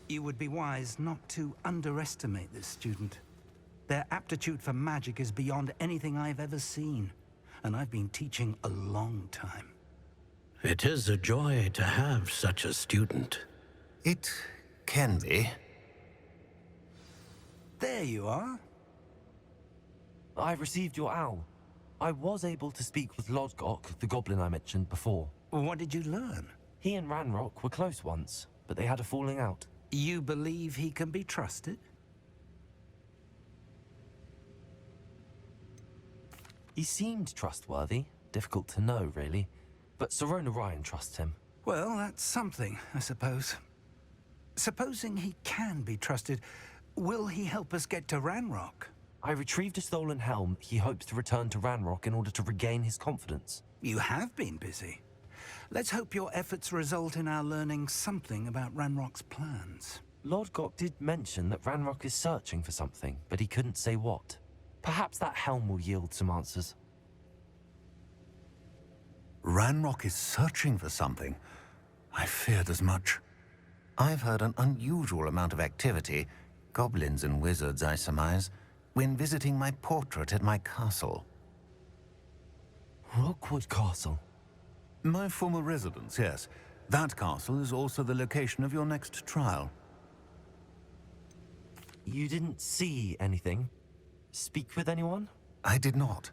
You would be wise not to underestimate this student. Their aptitude for magic is beyond anything I've ever seen, and I've been teaching a long time. It is a joy to have such a student. It can be. There you are. I received your owl. I was able to speak with Lodgok, the goblin I mentioned before. What did you learn? He and Ranrock were close once, but they had a falling out. You believe he can be trusted? He seemed trustworthy. Difficult to know, really. But Sirona Ryan trusts him. Well, that's something, I suppose. Supposing he can be trusted, will he help us get to Ranrock? I retrieved a stolen helm. He hopes to return to Ranrock in order to regain his confidence. You have been busy. Let's hope your efforts result in our learning something about Ranrock's plans. Lodgok did mention that Ranrock is searching for something, but he couldn't say what. Perhaps that helm will yield some answers. Ranrock is searching for something. I feared as much. I've heard an unusual amount of activity, goblins and wizards, I surmise, when visiting my portrait at my castle. Rookwood Castle? My former residence, yes. That castle is also the location of your next trial. You didn't see anything? Speak with anyone? I did not.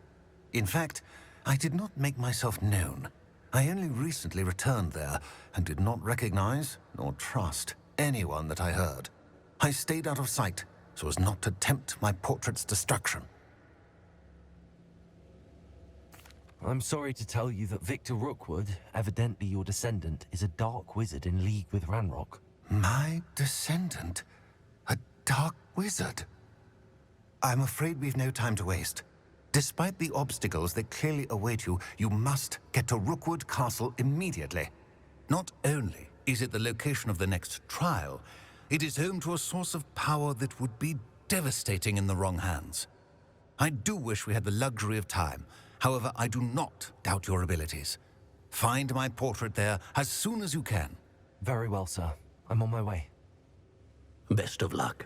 In fact, I did not make myself known. I only recently returned there and did not recognize nor trust anyone that I heard. I stayed out of sight so as not to tempt my portrait's destruction. I'm sorry to tell you that Victor Rookwood, evidently your descendant, is a dark wizard in league with Ranrock. My descendant? A dark wizard? I'm afraid we've no time to waste. Despite the obstacles that clearly await you, you must get to Rookwood Castle immediately. Not only is it the location of the next trial, it is home to a source of power that would be devastating in the wrong hands. I do wish we had the luxury of time. However, I do not doubt your abilities. Find my portrait there as soon as you can. Very well, sir. I'm on my way. Best of luck.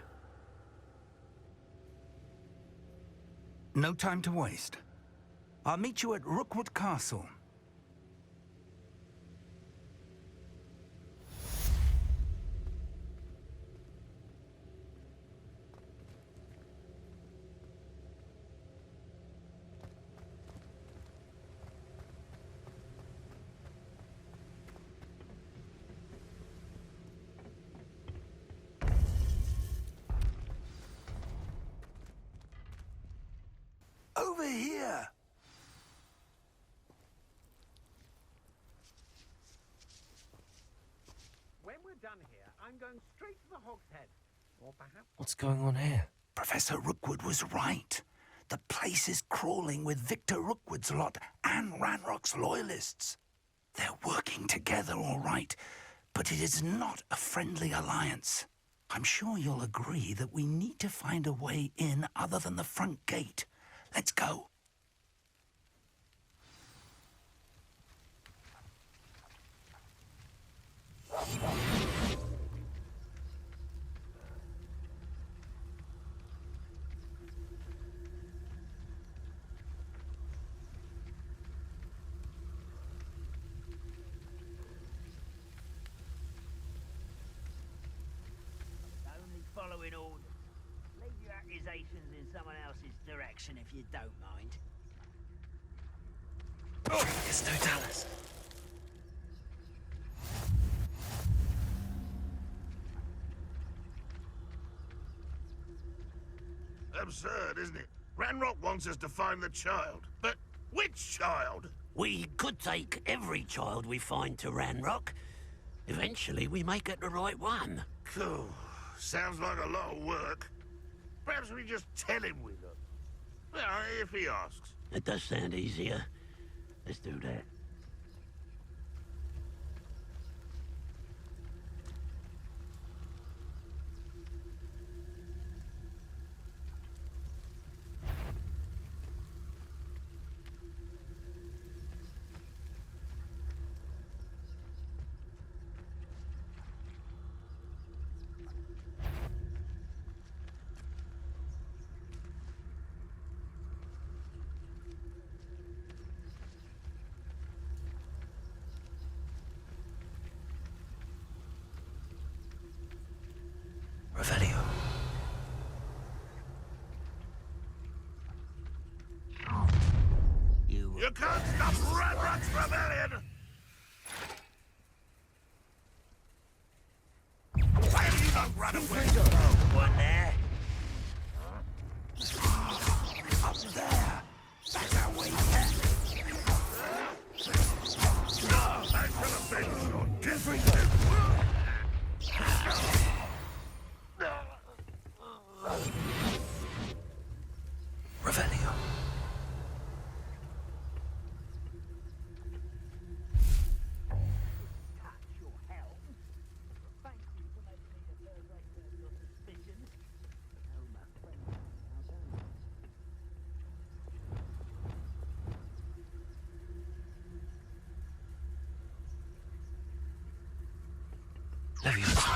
No time to waste. I'll meet you at Rookwood Castle. Over here! When we're done here, I'm going straight to the Hog's Head. Or perhaps... What's going on here? Professor Rookwood was right. The place is crawling with Victor Rookwood's lot and Ranrock's loyalists. They're working together all right, but it is not a friendly alliance. I'm sure you'll agree that we need to find a way in other than the front gate. Let's go. Only following orders. Leave your accusations in someone else's direction if you don't mind. Oh, it's no Dallas. Absurd, isn't it? Ranrock wants us to find the child. But which child? We could take every child we find to Ranrock. Eventually, we may get the right one. Cool. Sounds like a lot of work. Perhaps we just tell him we look. Well, if he asks. It does sound easier. Let's do that. Leviosa.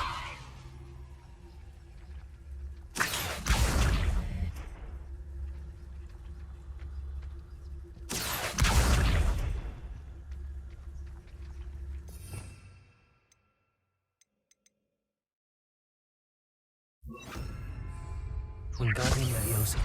Wingardium Leviosa.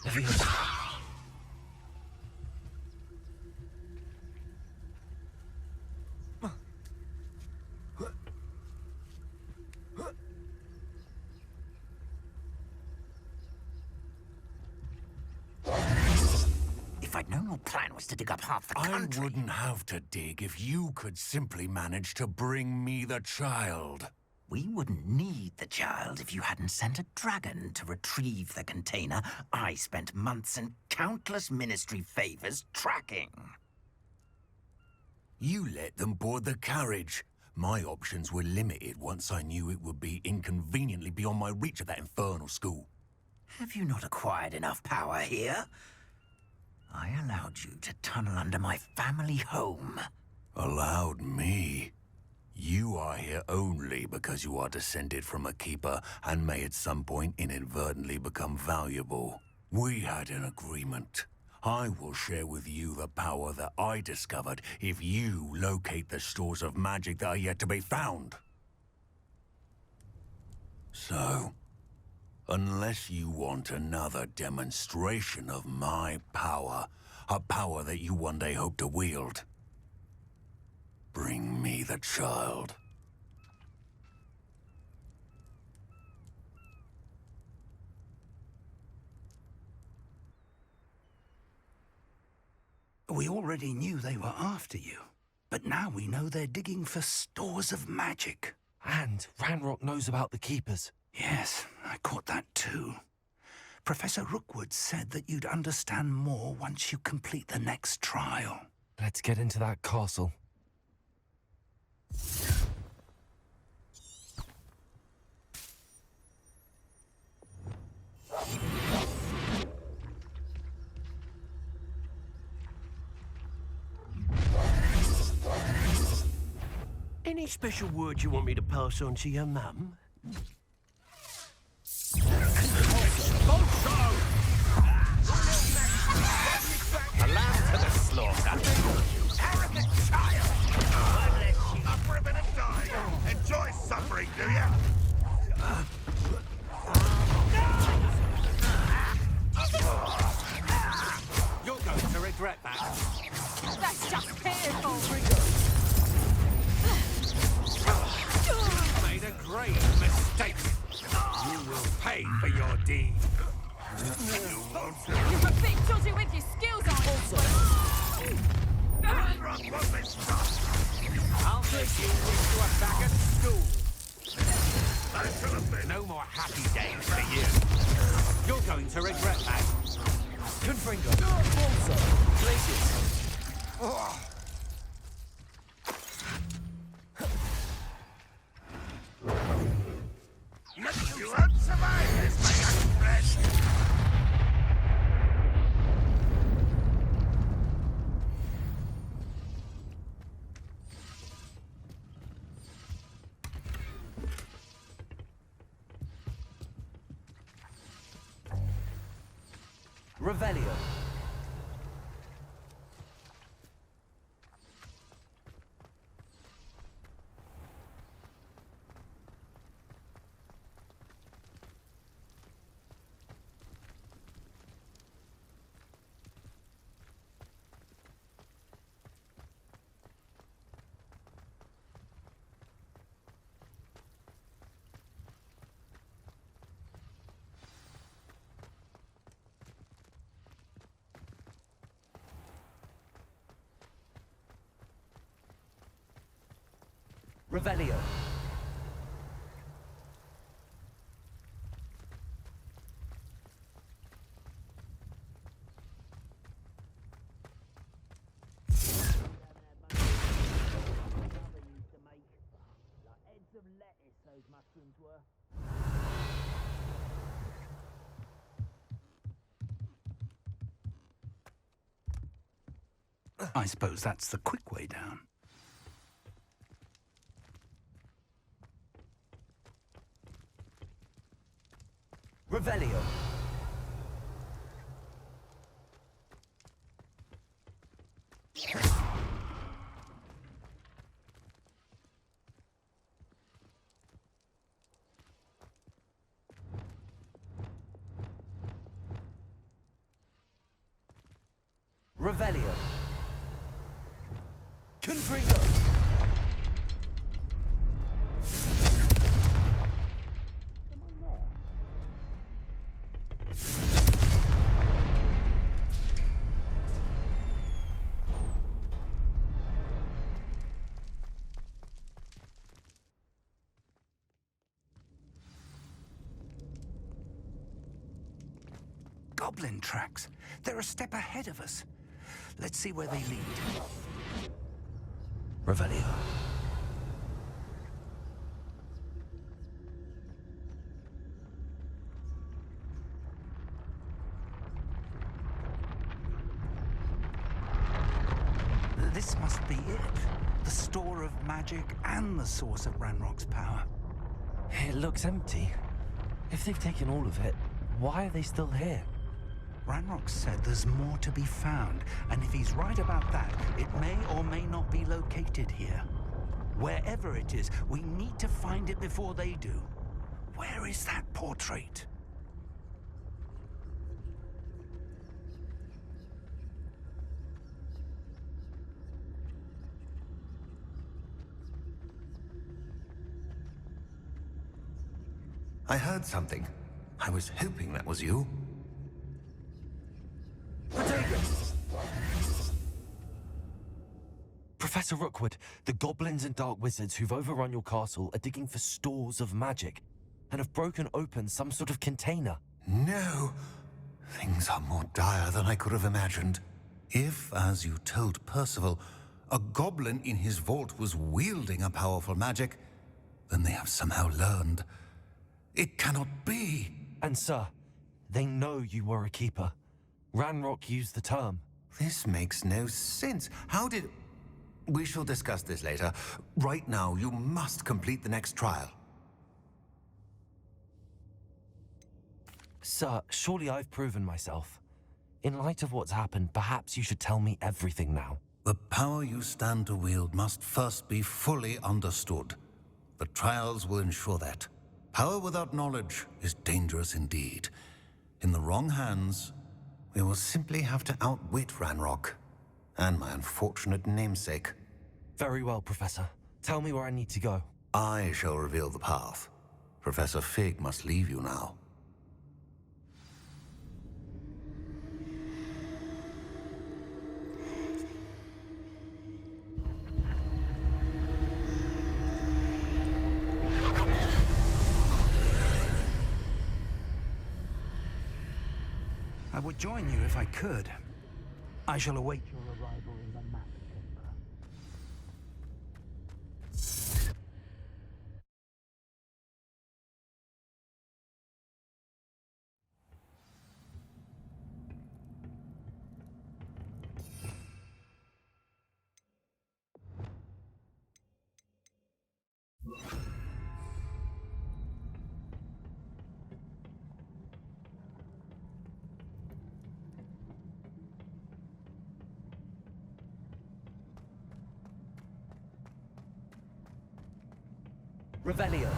Leviosa. If I'd known your plan was to dig up half the I country... wouldn't have to dig if you could simply manage to bring me the child. We wouldn't need the child if you hadn't sent a dragon to retrieve the container I spent months and countless ministry favors tracking. You let them board the carriage. My options were limited once I knew it would be inconveniently beyond my reach at that infernal school. Have you not acquired enough power here? I allowed you to tunnel under my family home. Allowed me? You are here only because you are descended from a keeper and may at some point inadvertently become valuable. We had an agreement. I will share with you the power that I discovered if you locate the stores of magic that are yet to be found. So, unless you want another demonstration of my power, a power that you one day hope to wield, bring me the child. We already knew they were after you, but now we know they're digging for stores of magic. And Ranrock knows about the Keepers. Yes, I caught that too. Professor Rookwood said that you'd understand more once you complete the next trial. Let's get into that castle. Any special word you want me to pass on to your mum? A lamb to the slaughter. Arrogant child! Up for a bit of die. Enjoy suffering, do ya? You're going to regret that. That's just pitiful. You made a grave mistake. You will pay for your deed. You're a bit dodgy with your skills, aren't you? Ranrock won't be stopped. I'll take you into a back at school. I should have been. No more happy days for you. You're going to regret that. Confringo. Also, places. You won't survive this, my young friend. Revelio. Revelio. Like heads of lettuce, those mushrooms were. I suppose that's the quick way down. Revelio. Revelio. Confringo. Goblin tracks. They're a step ahead of us. Let's see where they lead. Revelio. This must be it. The store of magic and the source of Ranrock's power. It looks empty. If they've taken all of it, why are they still here? Ranrock said there's more to be found, and if he's right about that, it may or may not be located here. Wherever it is, we need to find it before they do. Where is that portrait? I heard something. I was hoping that was you. Professor Rookwood, the goblins and dark wizards who've overrun your castle are digging for stores of magic and have broken open some sort of container. No. Things are more dire than I could have imagined. If, as you told Percival, a goblin in his vault was wielding a powerful magic, then they have somehow learned. It cannot be. And sir, they know you were a keeper. Ranrock used the term. This makes no sense. How did... We shall discuss this later. Right now, you must complete the next trial. Sir, surely I've proven myself. In light of what's happened, perhaps you should tell me everything now. The power you stand to wield must first be fully understood. The trials will ensure that. Power without knowledge is dangerous indeed. In the wrong hands, we will simply have to outwit Ranrock and my unfortunate namesake. Very well, Professor. Tell me where I need to go. I shall reveal the path. Professor Fig must leave you now. I would join you if I could. I shall await your arrival in the map chamber. Revelio.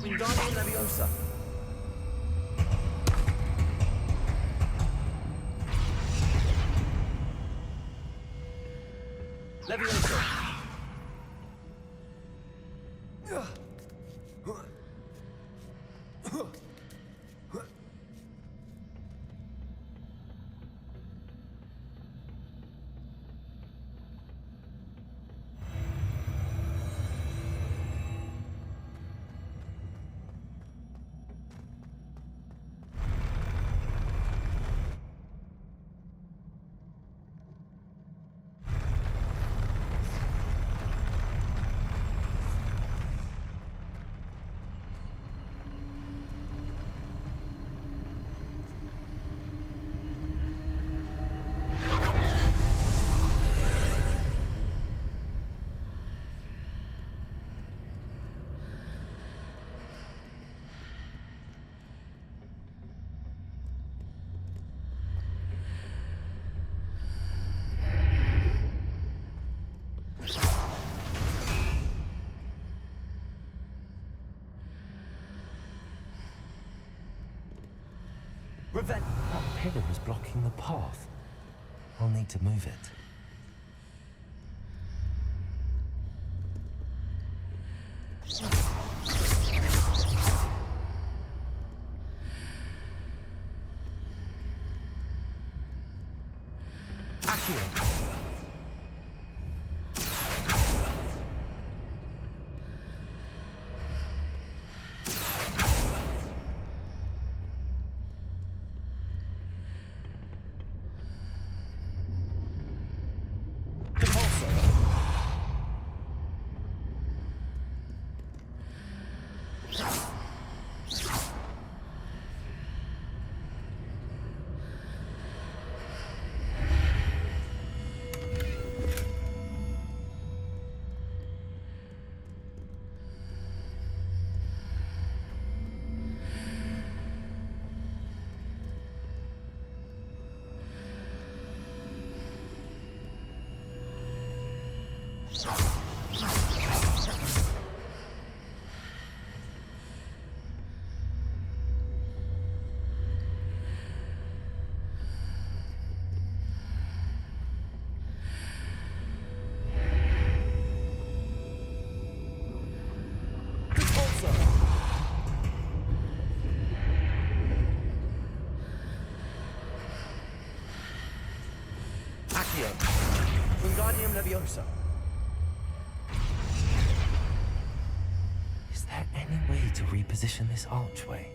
Wingardium Leviosa. Leviosa. Prevent. That pillar is blocking the path. I'll need to move it. Accio. Accio. Wingardium Leviosa. Is there any way to reposition this archway?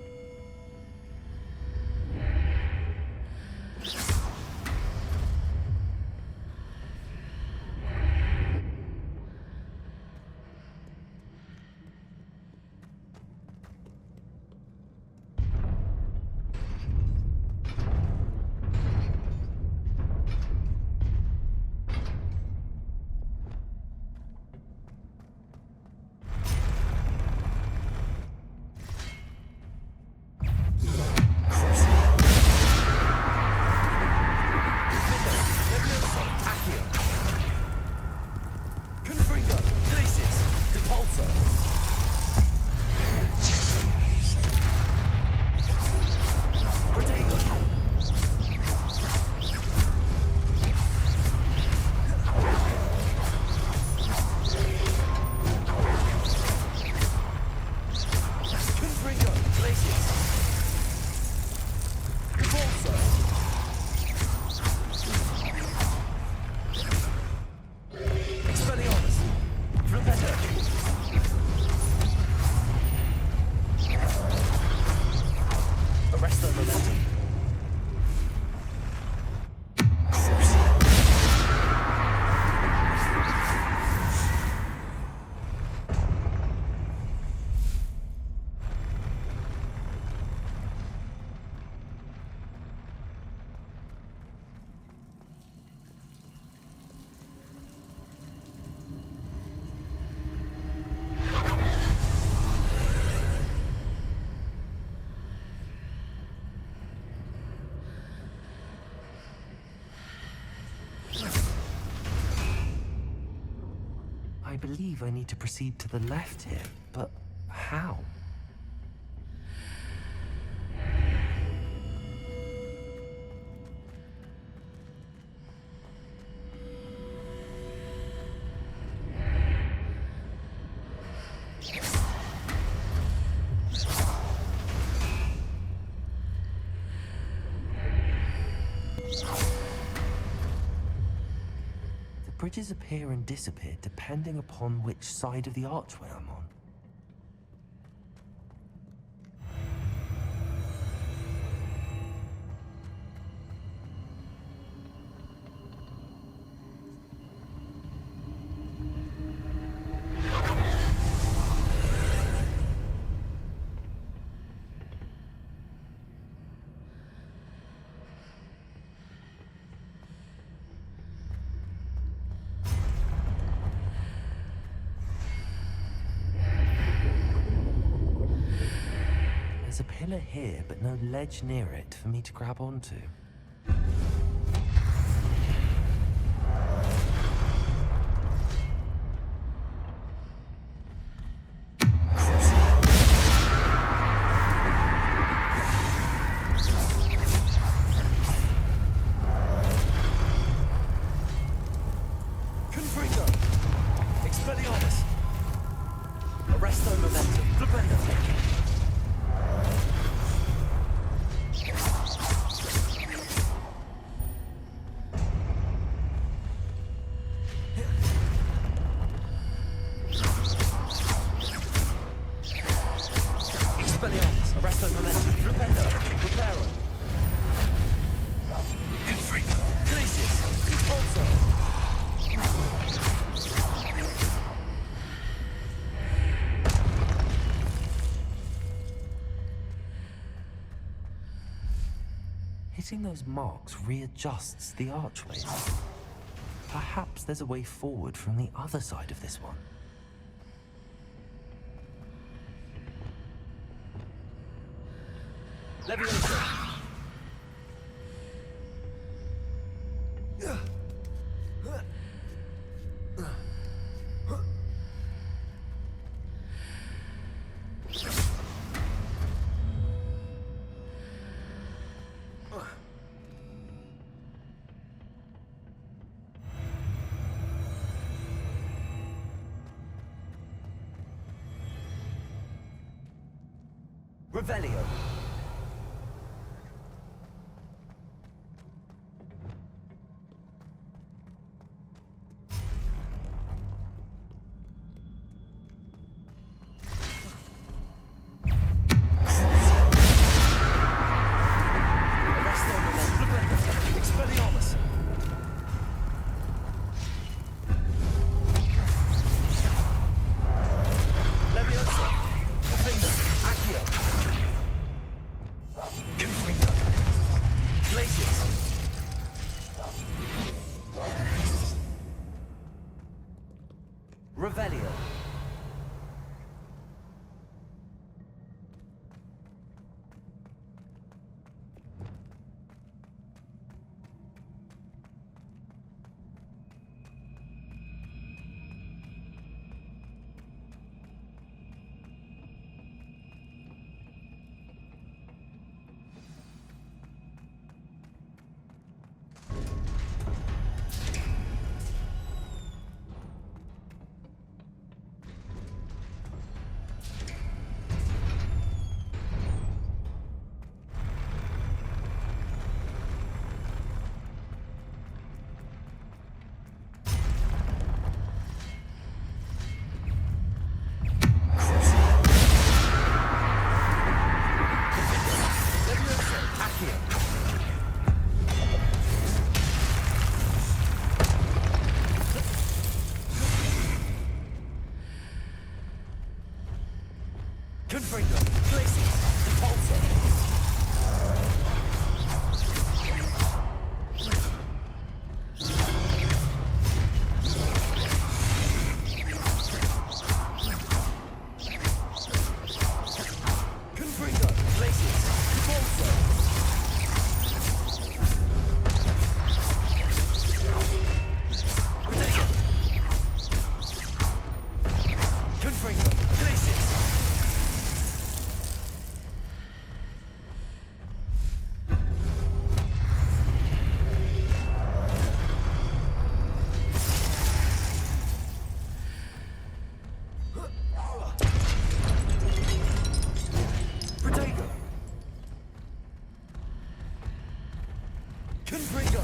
I believe I need to proceed to the left here, but how? bridges appear and disappear depending upon which side of the archway I'm on. There's a pillar here, but no ledge near it for me to grab onto. Confringo! Expelliarmus! Arresto momentum! Flipendo! Expelliarmus! Arresto momentum! Flipendo! Preparo! Confringo! Glacius! Expulso! Hitting those marks readjusts the archways. Perhaps there's a way forward from the other side of this one. Leviosa! Revelio. Expelliarmus. Leviosa. Finger. Accio. Confringo. Glacius. Revelio. Confringo. Glacius. Impulso. Confringo. Glacius. Impulso. Confringo. Glacius. Confringo.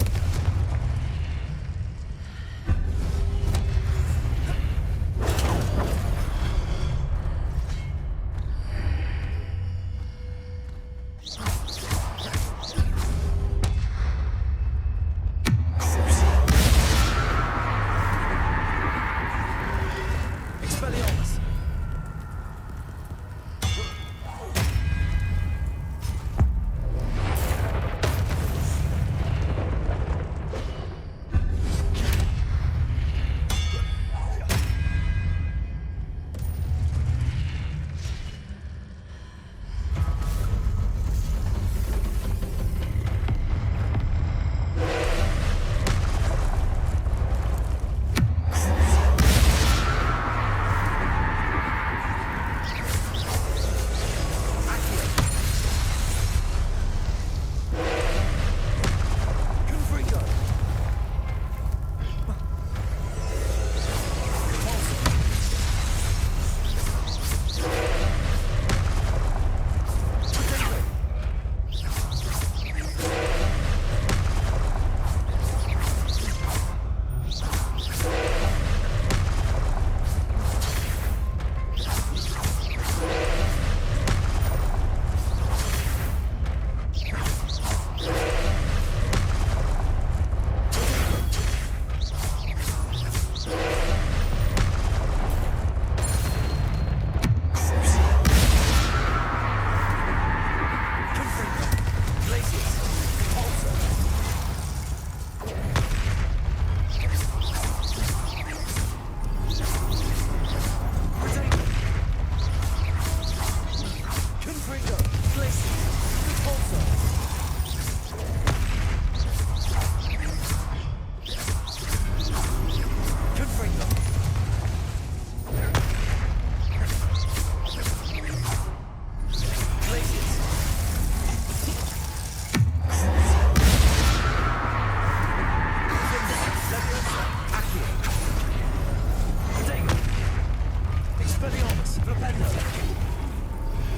Defender!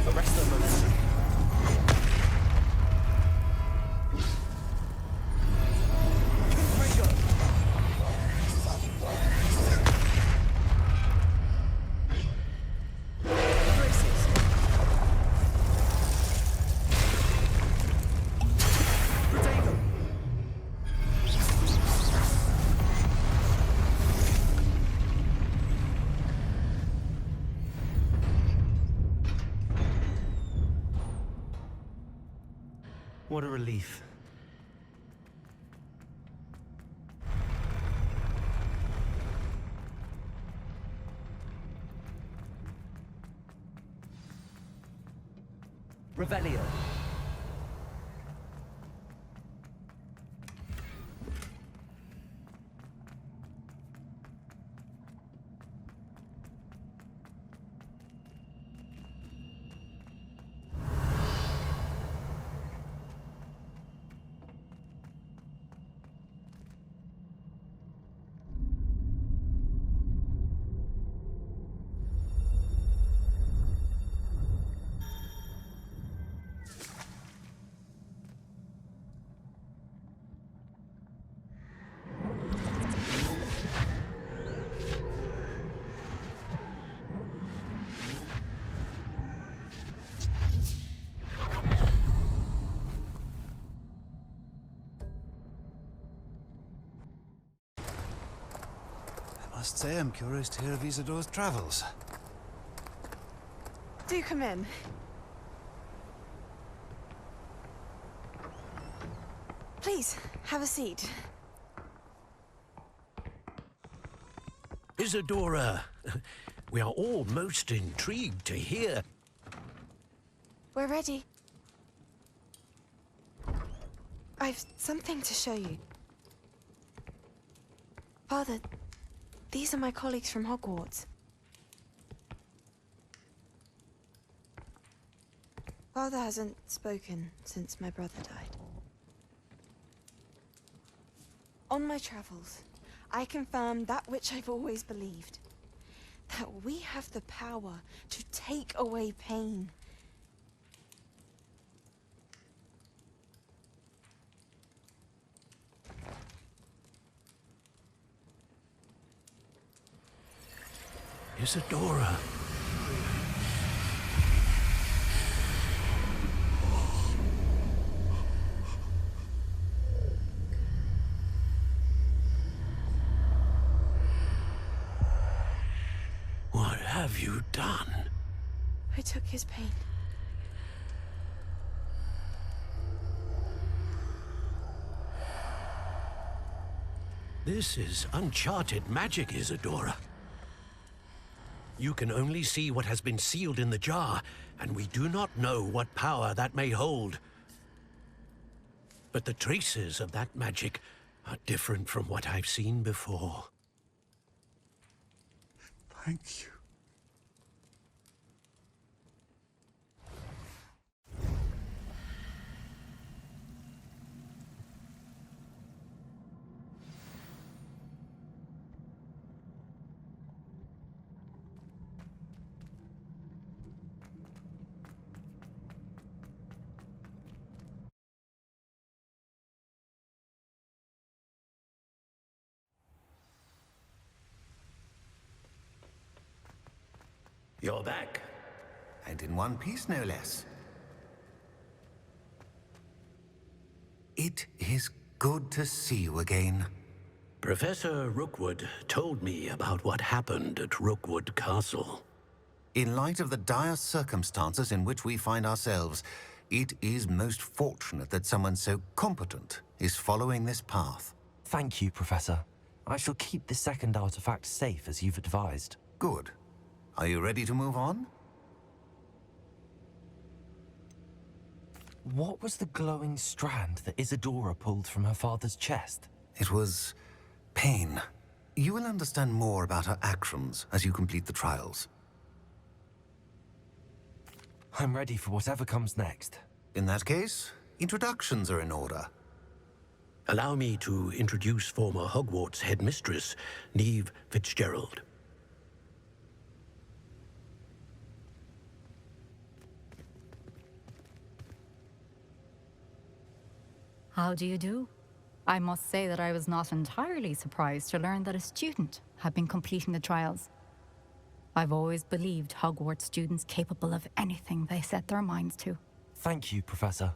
Arrest the momentum. Kingmaker! Braces. Protego! What a relief. Revelio. I must say I'm curious to hear of Isadora's travels. Do come in. Please, have a seat. Isadora, we are all most intrigued to hear. We're ready. I've something to show you. Father, these are my colleagues from Hogwarts. Father hasn't spoken since my brother died. On my travels, I confirmed that which I've always believed. That we have the power to take away pain. Isadora. What have you done? I took his pain. This is uncharted magic, Isadora. You can only see what has been sealed in the jar, and we do not know what power that may hold. But the traces of that magic are different from what I've seen before. Thank you. You're back. And in one piece, no less. It is good to see you again. Professor Rookwood told me about what happened at Rookwood Castle. In light of the dire circumstances in which we find ourselves, it is most fortunate that someone so competent is following this path. Thank you, Professor. I shall keep the second artifact safe as you've advised. Good. Are you ready to move on? What was the glowing strand that Isadora pulled from her father's chest? It was pain. You will understand more about her actions as you complete the trials. I'm ready for whatever comes next. In that case, introductions are in order. Allow me to introduce former Hogwarts headmistress, Neve Fitzgerald. How do you do? I must say that I was not entirely surprised to learn that a student had been completing the trials. I've always believed Hogwarts students capable of anything they set their minds to. Thank you, Professor.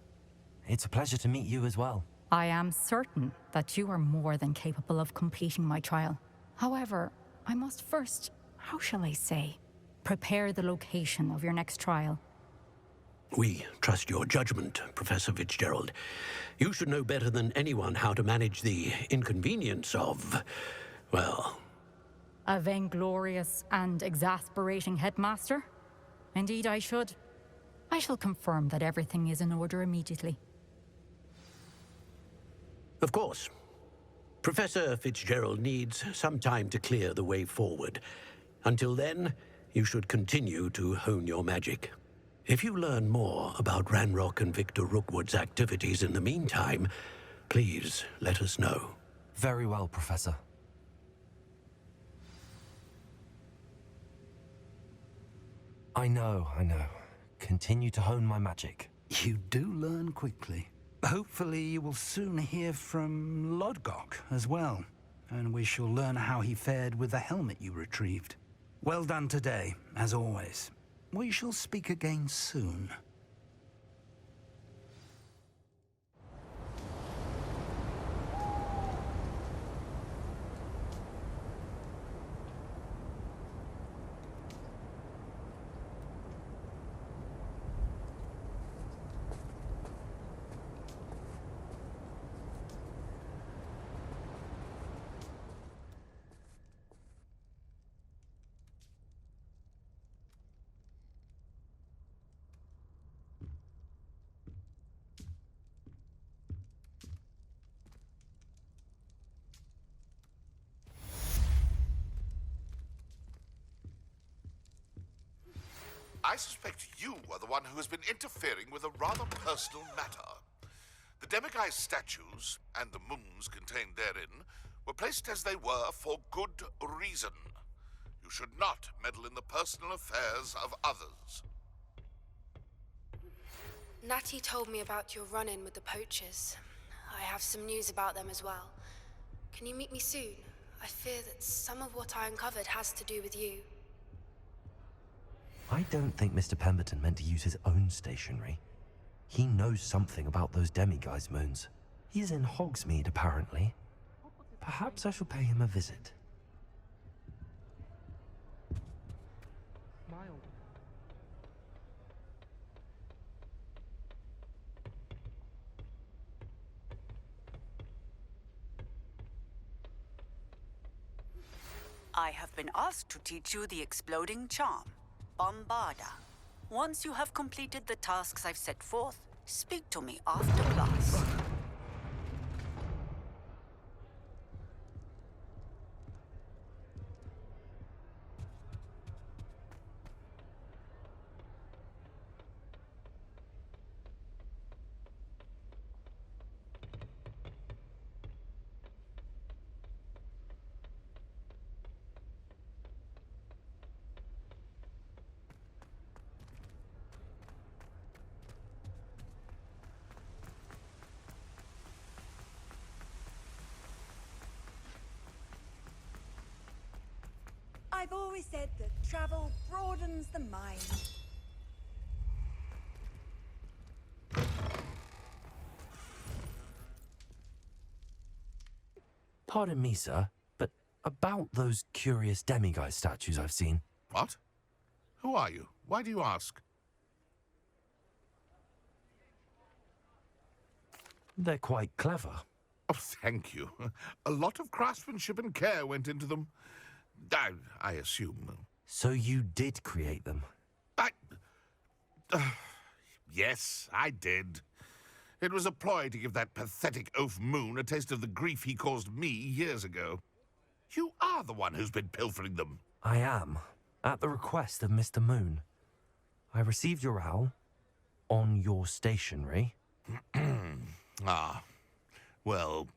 It's a pleasure to meet you as well. I am certain that you are more than capable of completing my trial. However, I must first, how shall I say, prepare the location of your next trial. We trust your judgment, Professor Fitzgerald. You should know better than anyone how to manage the inconvenience of, well... A vainglorious and exasperating headmaster? Indeed I should. I shall confirm that everything is in order immediately. Of course. Professor Fitzgerald needs some time to clear the way forward. Until then, you should continue to hone your magic. If you learn more about Ranrock and Victor Rookwood's activities in the meantime, please let us know. Very well, Professor. I know. Continue to hone my magic. You do learn quickly. Hopefully you will soon hear from Lodgok as well, and we shall learn how he fared with the helmet you retrieved. Well done today, as always. We shall speak again soon. I suspect you are the one who has been interfering with a rather personal matter. The demiguise statues and the moons contained therein were placed as they were for good reason. You should not meddle in the personal affairs of others. Natty told me about your run-in with the poachers. I have some news about them as well. Can you meet me soon? I fear that some of what I uncovered has to do with you. I don't think Mr. Pemberton meant to use his own stationery. He knows something about those demiguise moons. He's in Hogsmeade, apparently. Perhaps I shall pay him a visit. I have been asked to teach you the exploding charm, Bombarda. Once you have completed the tasks I've set forth, speak to me after class. I've always said that travel broadens the mind. Pardon me, sir, but about those curious demiguise statues I've seen. What? Who are you? Why do you ask? They're quite clever. Oh, thank you. A lot of craftsmanship and care went into them. I assume. So you did create them? Yes, I did. It was a ploy to give that pathetic oaf Moon a taste of the grief he caused me years ago. You are the one who's been pilfering them. I am, at the request of Mr. Moon. I received your owl on your stationery. Ah, well,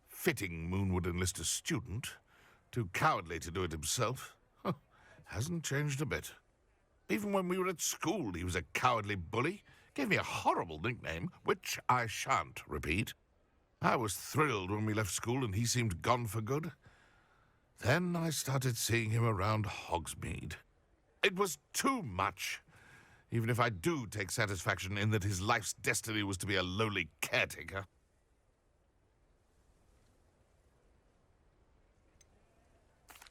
fitting Moon would enlist a student. Too cowardly to do it himself. Hasn't changed a bit. Even when we were at school, he was a cowardly bully, Gave me a horrible nickname, which I shan't repeat. I was thrilled when we left school and he seemed gone for good. Then I started seeing him around Hogsmeade. It was too much, even if I do take satisfaction in that his life's destiny was to be a lowly caretaker.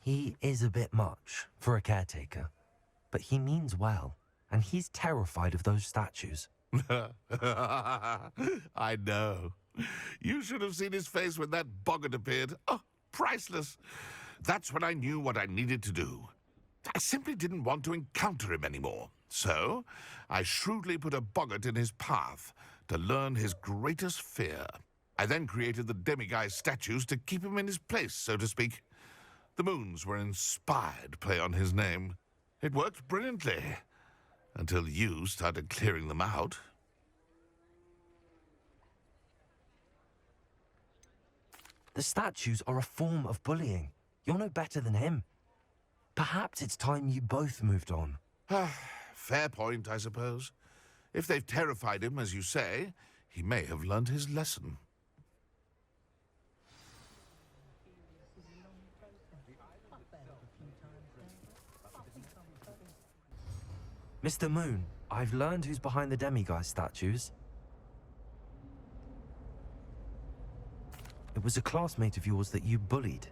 He is a bit much for a caretaker, but he means well, and he's terrified of those statues. I know. You should have seen his face when that boggart appeared. Oh, priceless. That's when I knew what I needed to do. I simply didn't want to encounter him anymore. So, I shrewdly put a boggart in his path to learn his greatest fear. I then created the demiguise statues to keep him in his place, so to speak. The moons were an inspired play on his name. It worked brilliantly, until you started clearing them out. The statues are a form of bullying. You're no better than him. Perhaps it's time you both moved on. Fair point, I suppose. If they've terrified him, as you say, he may have learned his lesson. Mr. Moon, I've learned who's behind the demiguise statues. It was a classmate of yours that you bullied,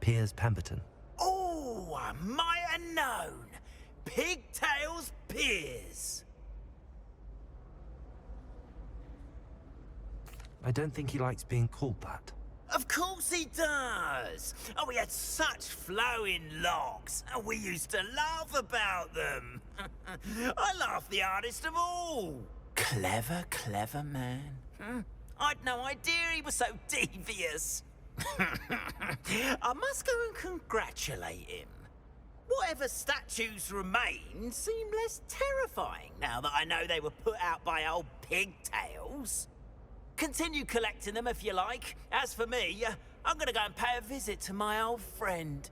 Piers Pemberton. Oh, I might have known. Pigtails Piers. I don't think he likes being called that. Of course he does. Oh, we had such flowing locks, and we used to laugh about them. I laughed the hardest of all. Clever, clever man. I'd no idea he was so devious. I must go and congratulate him. Whatever statues remain seem less terrifying now that I know they were put out by old pigtails. Continue collecting them if you like. As for me, I'm gonna go and pay a visit to my old friend.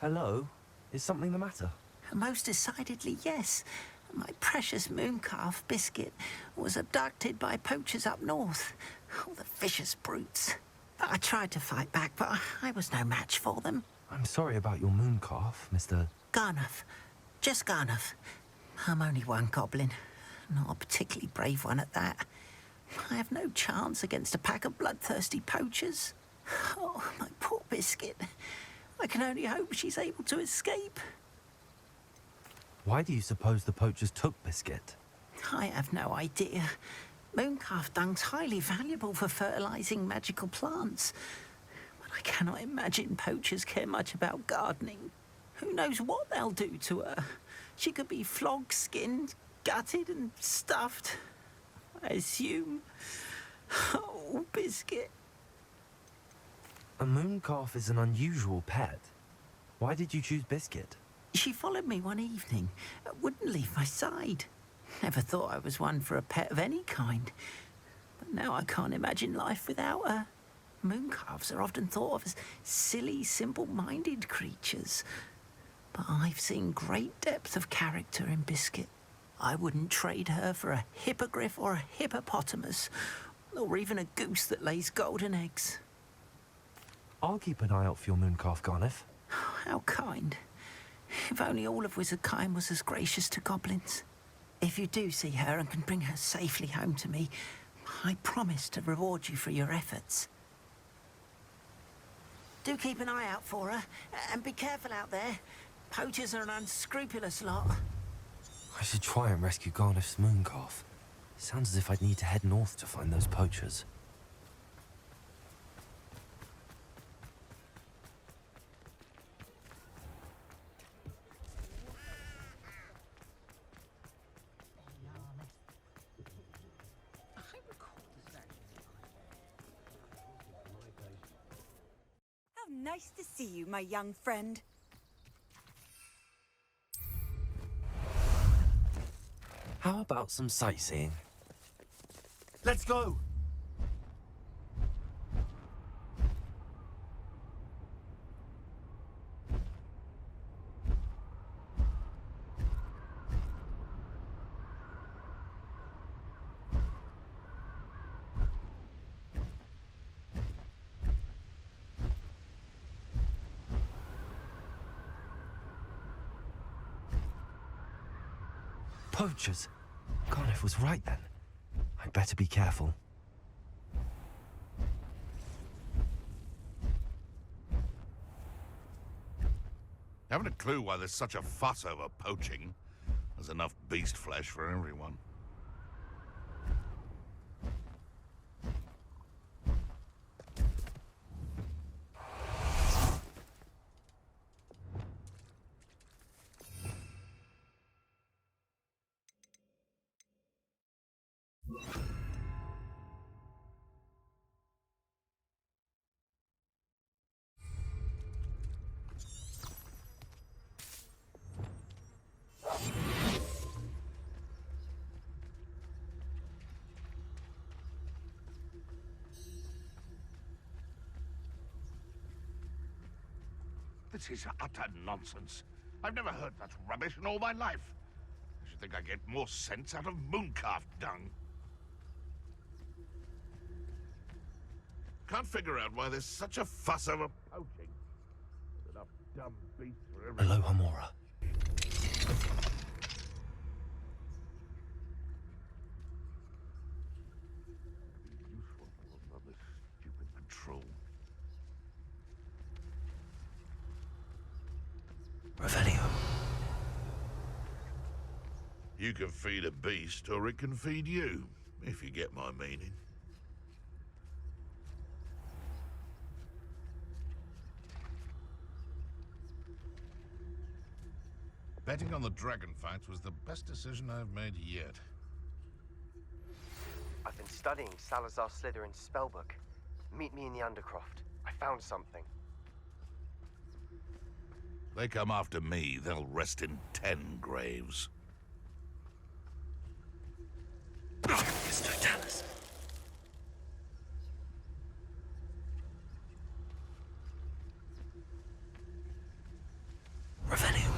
Hello? Is something the matter? Most decidedly, yes. My precious mooncalf, Biscuit, was abducted by poachers up north. Oh, the vicious brutes. I tried to fight back, but I was no match for them. I'm sorry about your mooncalf, Mr. Garnuff. Just Garnuff. I'm only one goblin. Not a particularly brave one at that. I have no chance against a pack of bloodthirsty poachers. Oh, my poor Biscuit. I can only hope she's able to escape. Why do you suppose the poachers took Biscuit? I have no idea. Mooncalf dung's highly valuable for fertilizing magical plants. But I cannot imagine poachers care much about gardening. Who knows what they'll do to her? She could be flogged, skinned, gutted and stuffed. I assume. Oh, Biscuit. A mooncalf is an unusual pet. Why did you choose Biscuit? She followed me one evening, wouldn't leave my side. Never thought I was one for a pet of any kind. But now I can't imagine life without her. Mooncalves are often thought of as silly, simple-minded creatures. But I've seen great depth of character in Biscuit. I wouldn't trade her for a hippogriff or a hippopotamus, or even a goose that lays golden eggs. I'll keep an eye out for your mooncalf, Garniff. How kind. If only all of Wizardkind was as gracious to goblins. If you do see her and can bring her safely home to me, I promise to reward you for your efforts. Do keep an eye out for her, and be careful out there. Poachers are an unscrupulous lot. I should try and rescue Garniff's mooncalf. Sounds as if I'd need to head north to find those poachers. Nice to see you, my young friend. How about some sightseeing? Let's go! Poachers? Cardiff was right then. I'd better be careful. Haven't a clue why there's such a fuss over poaching. There's enough beast flesh for everyone. This is utter nonsense. I've never heard such rubbish in all my life. I should think I get more sense out of mooncalf dung. Can't figure out why there's such a fuss over poaching. There's enough dumb beasts for everyone. Aloha Mora. Useful for this stupid patrol. Revelio. You can feed a beast, or it can feed you, if you get my meaning. Betting on the dragon fights was the best decision I've made yet. I've been studying Salazar Slytherin's spellbook. Meet me in the Undercroft. I found something. They come after me, they'll rest in 10 graves. It's Totalis. Revelio.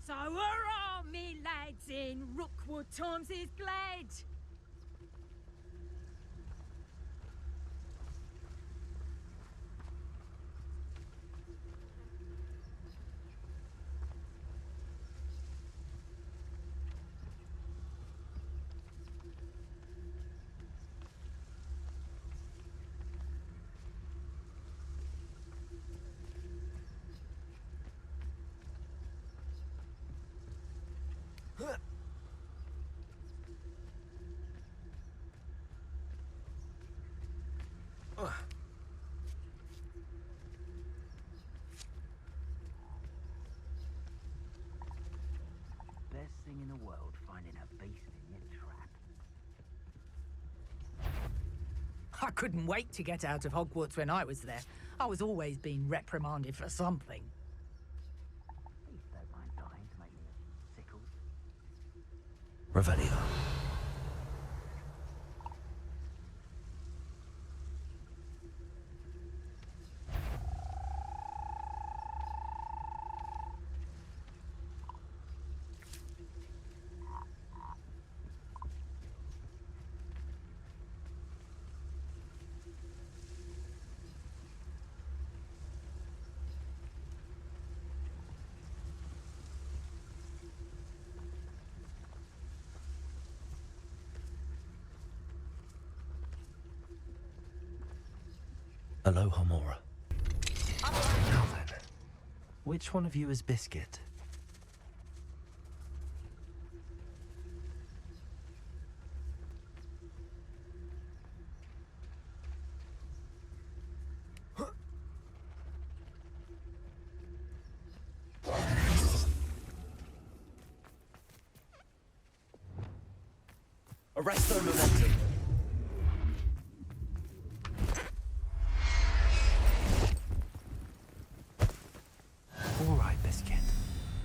So hurrah, me lads, in Rookwood times is glad. Best thing in the world, finding a beast in your trap. I couldn't wait to get out of Hogwarts when I was there. I was always being reprimanded for something. Beast don't mind dying to make me a sickles. Revelio. Aloha Mora. Now then, which one of you is Biscuit? Arresto momentum.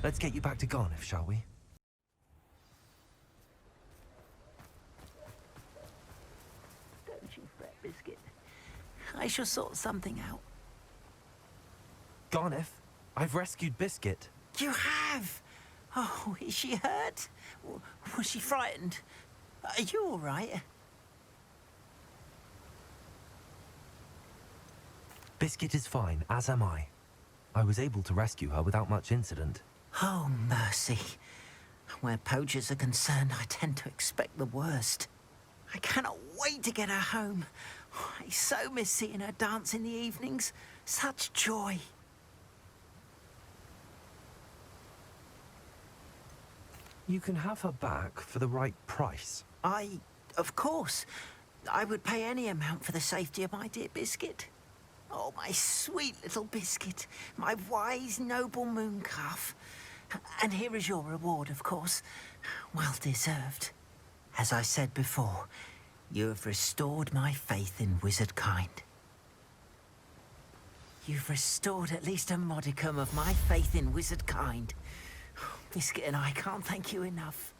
Let's get you back to Garniff, shall we? Don't you fret, Biscuit. I shall sort something out. Garniff, I've rescued Biscuit. You have? Oh, is she hurt? Was she frightened? Are you all right? Biscuit is fine, as am I. I was able to rescue her without much incident. Oh, mercy. Where poachers are concerned, I tend to expect the worst. I cannot wait to get her home. I so miss seeing her dance in the evenings. Such joy. You can have her back for the right price. Of course. I would pay any amount for the safety of my dear Biscuit. Oh, my sweet little Biscuit. My wise, noble moon calf. And here is your reward, of course. Well deserved. As I said before, you have restored my faith in wizard kind. You've restored at least a modicum of my faith in wizard kind. Biscuit and I can't thank you enough.